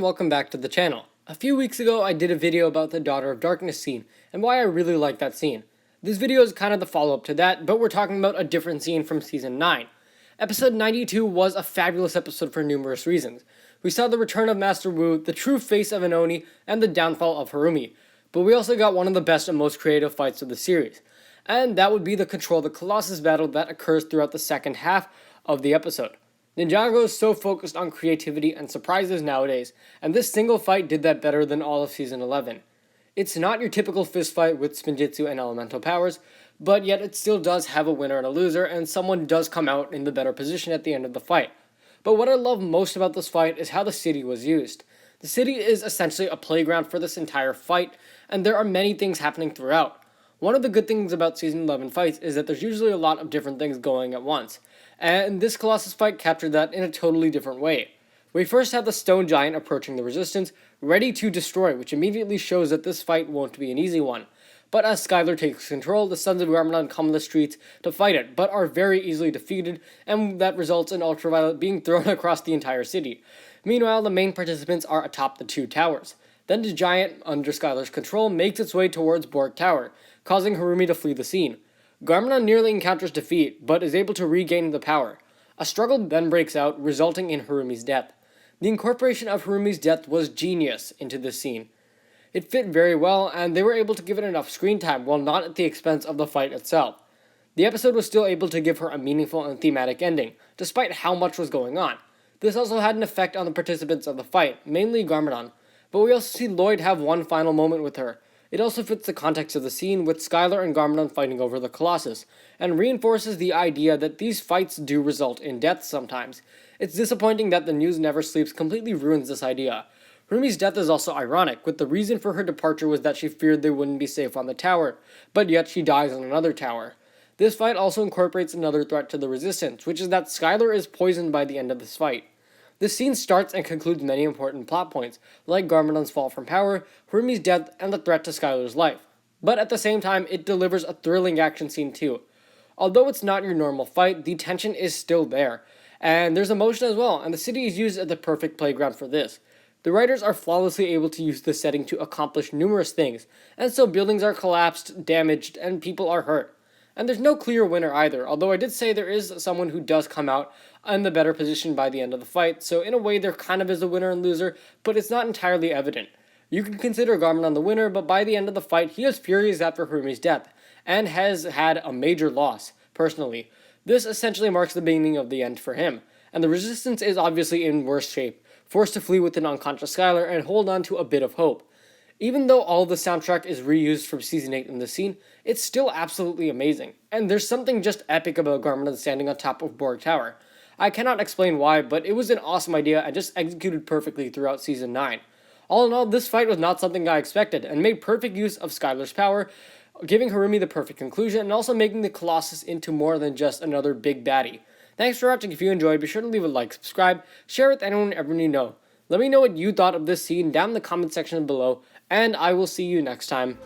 and welcome back to the channel. A few weeks ago I did a video about the Daughter of Darkness scene, and why I really like that scene. This video is kind of the follow-up to that, but we're talking about a different scene from Season 9. Episode 92 was a fabulous episode for numerous reasons. We saw the return of Master Wu, the true face of an Oni, and the downfall of Harumi. But we also got one of the best and most creative fights of the series. And that would be the Control the Colossus battle that occurs throughout the second half of the episode. Ninjago is so focused on creativity and surprises nowadays, and this single fight did that better than all of Season 11. It's not your typical fist fight with spinjitzu and elemental powers, but yet it still does have a winner and a loser, and someone does come out in the better position at the end of the fight. But what I love most about this fight is how the city was used. The city is essentially a playground for this entire fight, and there are many things happening throughout. One of the good things about Season 11 fights is that there's usually a lot of different things going at once, and this Colossus fight captured that in a totally different way. We first have the stone giant approaching the resistance, ready to destroy, which immediately shows that this fight won't be an easy one. But as Skylar takes control, the Sons of Garmadon come to the streets to fight it, but are very easily defeated, and that results in Ultraviolet being thrown across the entire city. Meanwhile, the main participants are atop the two towers. Then the giant, under Skylar's control, makes its way towards Borg Tower, causing Harumi to flee the scene. Garmadon nearly encounters defeat, but is able to regain the power. A struggle then breaks out, resulting in Harumi's death. The incorporation of Harumi's death was genius into this scene. It fit very well, and they were able to give it enough screen time while not at the expense of the fight itself. The episode was still able to give her a meaningful and thematic ending, despite how much was going on. This also had an effect on the participants of the fight, mainly Garmadon, but we also see Lloyd have one final moment with her. It also fits the context of the scene, with Skylar and Garmadon fighting over the Colossus, and reinforces the idea that these fights do result in death sometimes. It's disappointing that the news never sleeps completely ruins this idea. Harumi's death is also ironic, with the reason for her departure was that she feared they wouldn't be safe on the tower, but yet she dies on another tower. This fight also incorporates another threat to the Resistance, which is that Skylar is poisoned by the end of this fight. This scene starts and concludes many important plot points, like Garmadon's fall from power, Harumi's death, and the threat to Skylar's life. But at the same time, it delivers a thrilling action scene too. Although it's not your normal fight, the tension is still there, and there's emotion as well, and the city is used as the perfect playground for this. The writers are flawlessly able to use this setting to accomplish numerous things, and so buildings are collapsed, damaged, and people are hurt. And there's no clear winner either, although I did say there is someone who does come out in the better position by the end of the fight, so in a way there kind of is a winner and loser, but it's not entirely evident. You can consider Garmadon the winner, but by the end of the fight he is furious after Harumi's death, and has had a major loss, personally. This essentially marks the beginning of the end for him, and the Resistance is obviously in worse shape, forced to flee with an unconscious Skylar and hold on to a bit of hope. Even though all the soundtrack is reused from Season 8 in this scene, it's still absolutely amazing, and there's something just epic about Garmadon standing on top of Borg Tower. I cannot explain why, but it was an awesome idea and just executed perfectly throughout Season 9. All in all, this fight was not something I expected, and made perfect use of Skylar's power, giving Harumi the perfect conclusion, and also making the Colossus into more than just another big baddie. Thanks for watching. If you enjoyed, be sure to leave a like, subscribe, share with anyone ever you know. Let me know what you thought of this scene down in the comment section below, and I will see you next time.